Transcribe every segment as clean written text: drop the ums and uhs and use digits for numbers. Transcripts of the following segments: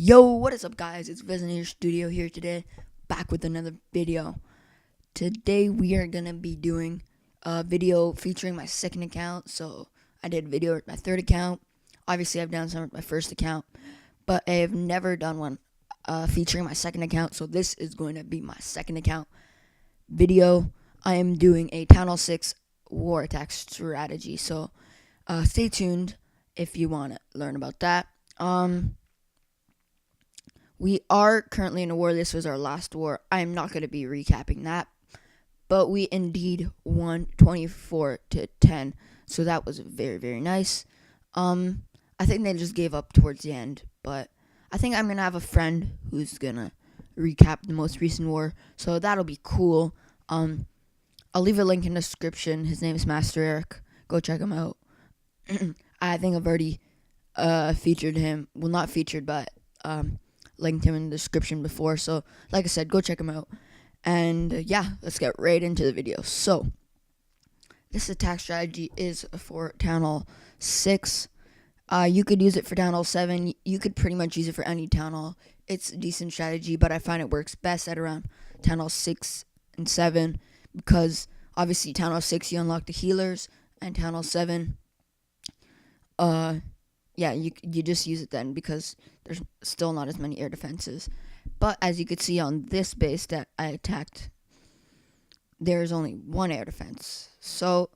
Yo, what is up, guys? It's Resonator Studio here today, back with another video. Today we are gonna be doing a video featuring my second account. So I did a video with my third account. Obviously, I've done some with my first account, but I have never done one featuring my second account. So this is going to be my second account video. I am doing a Town Hall 6 war attack strategy. So stay tuned if you want to learn about that. We are currently in a war. This was our last war. I am not going to be recapping that. But we indeed won 24-10. So that was very, very nice. I think they just gave up towards the end. But I think I'm going to have a friend who's going to recap the most recent war. So that'll be cool. I'll leave a link in the description. His name is Master Eric. Go check him out. I think I've already featured him. Well, not featured, but linked him in the description before. So, like I said, go check him out. And yeah, let's get right into the video. So, this attack strategy is for Town Hall 6. You could use it for Town Hall 7. You could pretty much use it for any Town Hall. It's a decent strategy, but I find it works best at around Town Hall 6 and 7. Because, obviously, Town Hall 6, you unlock the healers. And Town Hall 7, yeah, you just use it then because there's still not as many air defenses. But as you could see on this base that I attacked, there's only one air defense. So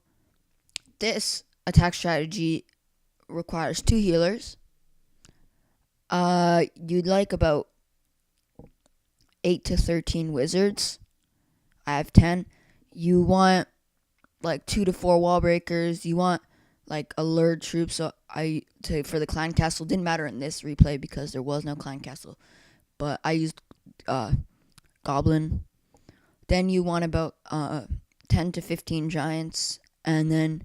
this attack strategy requires 2 healers. You'd like about 8 to 13 wizards. I have 10. You want like 2 to 4 wall breakers. You want like alert troops. So for the clan castle, didn't matter in this replay because there was no clan castle, but I used goblin. Then you want about 10 to 15 giants, and then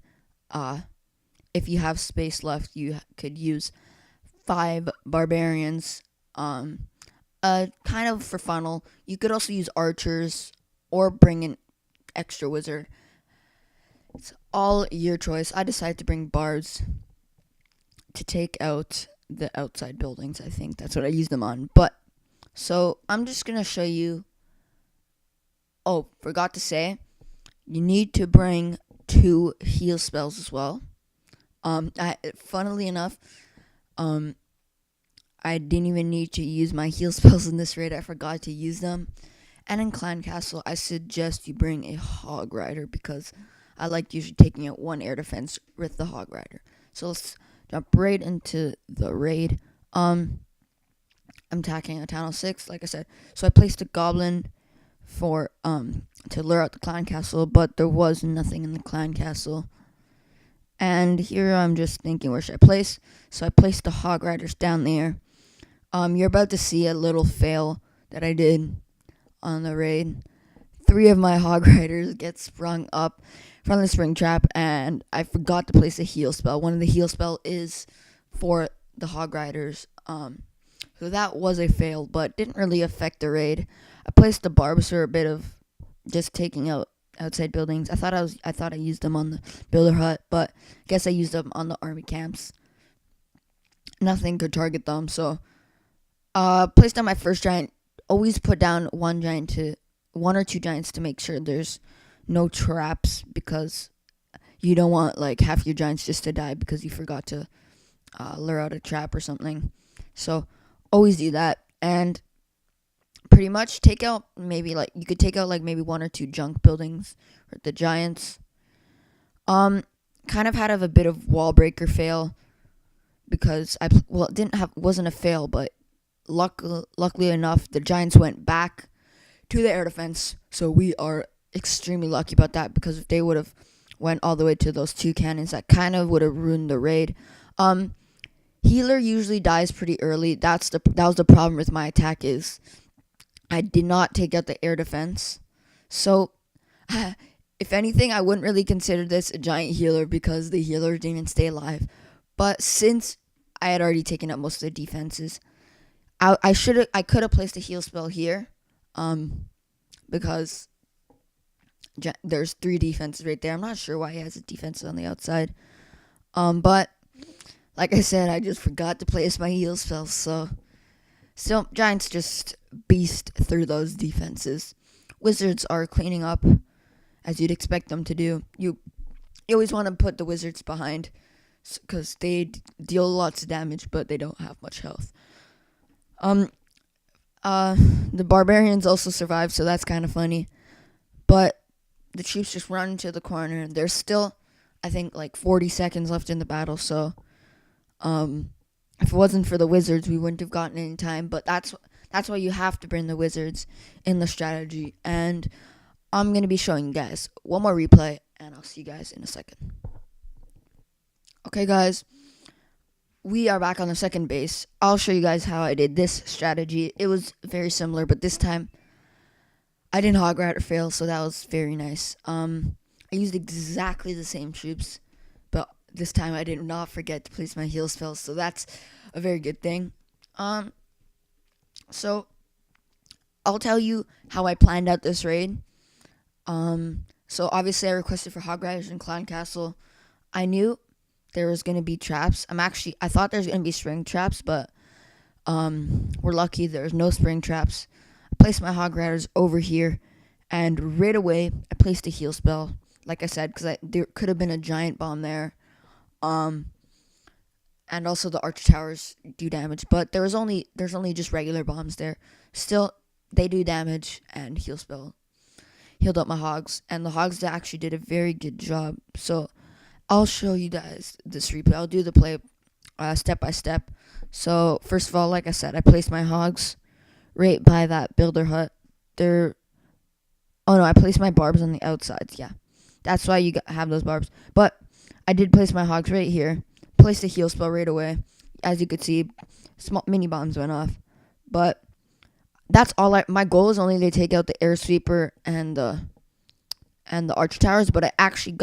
if you have space left, you could use 5 barbarians. Kind of for funnel. You could also use archers or bring an extra wizard. It's all your choice. I decided to bring bards to take out the outside buildings. I think that's what I used them on. But, so, I'm just going to show you. Oh, forgot to say, you need to bring 2 heal spells as well. Funnily enough, I didn't even need to use my heal spells in this raid. I forgot to use them. And in Clan Castle, I suggest you bring a Hog Rider because I like usually taking out 1 air defense with the Hog Rider. So let's jump right into the raid. I'm attacking a Town Hall 6, like I said. So I placed a goblin for to lure out the clan castle, but there was nothing in the clan castle. And here I'm just thinking, where should I place? So I placed the Hog Riders down there. You're about to see a little fail that I did on the raid. 3 of my Hog Riders get sprung up from the spring trap, and I forgot to place a heal spell. One of the heal spell is for the Hog Riders. So that was a fail, but didn't really affect the raid. I placed the barbs for a bit of just taking out outside buildings. I thought I used them on the builder hut, but I guess I used them on the army camps. Nothing could target them, so placed down my first giant. Always put down 1 or 2 giants to make sure there's no traps, because you don't want like half your giants just to die because you forgot to lure out a trap or something. So always do that, and pretty much take out maybe maybe 1 or 2 junk buildings or the giants. Kind of had a bit of wall breaker fail because it wasn't a fail, but luckily enough the giants went back to the air defense, so we are extremely lucky about that, because if they would have went all the way to those 2 cannons, that kind of would have ruined the raid. Healer usually dies pretty early. That was the problem with my attack, is I did not take out the air defense. So if anything, I wouldn't really consider this a giant healer because the healer didn't even stay alive. But since I had already taken out most of the defenses, I could have placed a heal spell here, because there's 3 defenses right there. I'm not sure why he has a defense on the outside. But like I said, I just forgot to place my heal spells, so Still, Giants just beast through those defenses. Wizards are cleaning up as you'd expect them to do. You always want to put the Wizards behind because they deal lots of damage, but they don't have much health. Um, the Barbarians also survived, so that's kind of funny. But the Chiefs just run into the corner. There's still, I think, like 40 seconds left in the battle, so if it wasn't for the Wizards, we wouldn't have gotten any time. But that's why you have to bring the Wizards in the strategy. And I'm going to be showing you guys one more replay, and I'll see you guys in a second. Okay, guys, we are back on the second base. I'll show you guys how I did this strategy. It was very similar, but this time I didn't hog rider fail, so that was very nice. I used exactly the same troops, but this time I did not forget to place my heal spells, so that's a very good thing. So I'll tell you how I planned out this raid. So obviously I requested for hog riders in Clan Castle. I knew there was gonna be traps. I thought there's gonna be spring traps, but we're lucky there's no spring traps. I placed my hog riders over here, and right away I placed a heal spell. Like I said, because there could have been a giant bomb there, and also the arch towers do damage, but there's only just regular bombs there. Still, they do damage, and heal spell healed up my hogs, and the hogs actually did a very good job. So I'll show you guys this replay. I'll do the play step by step. So first of all, like I said, I placed my hogs right by that builder hut. I placed my barbs on the outsides. Yeah, that's why you have those barbs. But I did place my hogs right here. Placed a heal spell right away. As you could see, small mini bombs went off. But that's all. My goal is only to take out the air sweeper and the arch towers. But I actually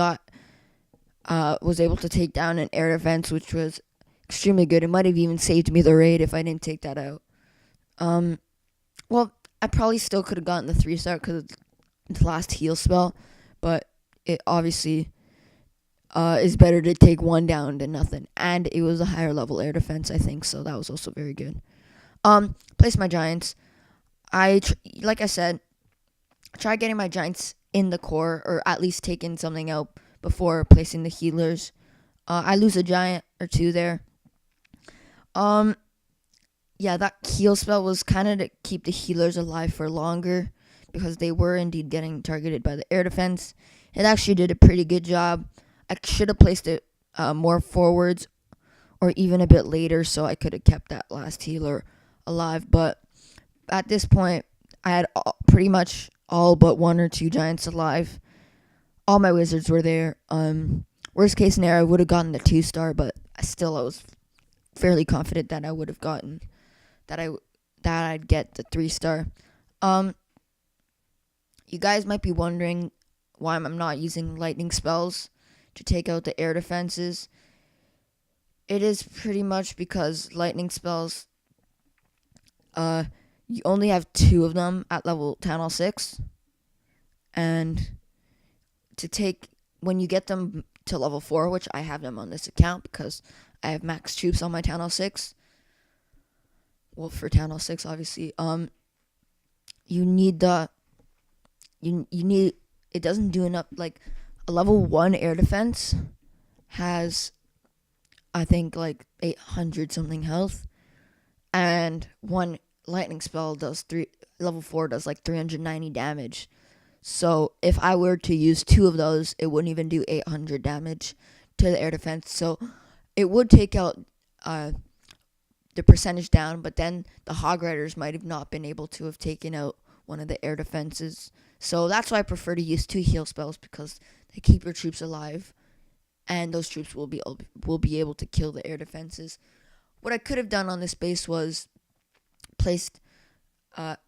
was able to take down an air defense, which was extremely good. It might have even saved me the raid if I didn't take that out. Well, I probably still could have gotten the 3-star because of the last heal spell, but it obviously is better to take one down than nothing. And it was a higher level air defense, I think, so that was also very good. Place my giants. Like I said, try getting my giants in the core, or at least taking something out before placing the healers. I lose a giant or two there. Yeah, that heal spell was kind of to keep the healers alive for longer, because they were indeed getting targeted by the air defense. It actually did a pretty good job. I should have placed it more forwards, or even a bit later, so I could have kept that last healer alive. But at this point, I had pretty much all but 1 or 2 giants alive. All my wizards were there. Worst case scenario, I would have gotten the 2-star, but I was fairly confident that I would have gotten that I'd get the 3-star. You guys might be wondering why I'm not using lightning spells to take out the air defenses. It is pretty much because lightning spells, you only have 2 of them at level Town Hall 6, and when you get them to level 4, which I have them on this account because I have max troops on my Town Hall 6. Well, for Town Hall 6, obviously, you need it doesn't do enough. Like, a level 1 air defense has, I think, like 800 something health, and one lightning spell level 4 does like 390 damage. So if I were to use 2 of those, it wouldn't even do 800 damage to the air defense. So it would take out the percentage down, but then the hog riders might have not been able to have taken out one of the air defenses. So that's why I prefer to use 2 heal spells, because they keep your troops alive, and those troops will be able to kill the air defenses. What I could have done on this base was placed.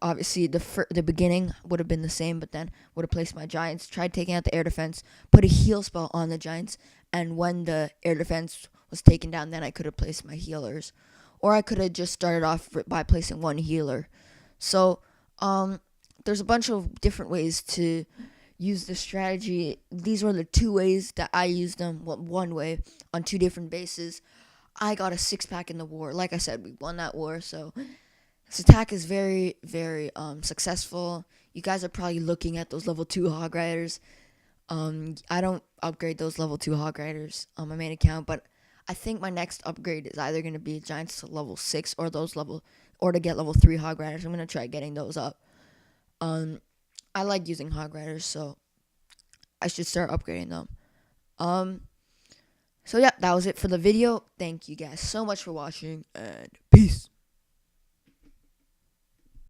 Obviously, the beginning would have been the same, but then would have placed my giants, tried taking out the air defense, put a heal spell on the giants, and when the air defense was taken down, then I could have placed my healers. Or I could have just started off by placing 1 healer. So, there's a bunch of different ways to use the strategy. These were the 2 ways that I used them. One way on 2 different bases. I got a 6-pack in the war. Like I said, we won that war, so This attack is very, very successful. You guys are probably looking at those level 2 hog riders. I don't upgrade those level 2 hog riders on my main account, but I think my next upgrade is either going to be giants to level 6 or to get level 3 hog riders. I'm going to try getting those up. I like using hog riders, so I should start upgrading them. So yeah, that was it for the video. Thank you guys so much for watching, and peace.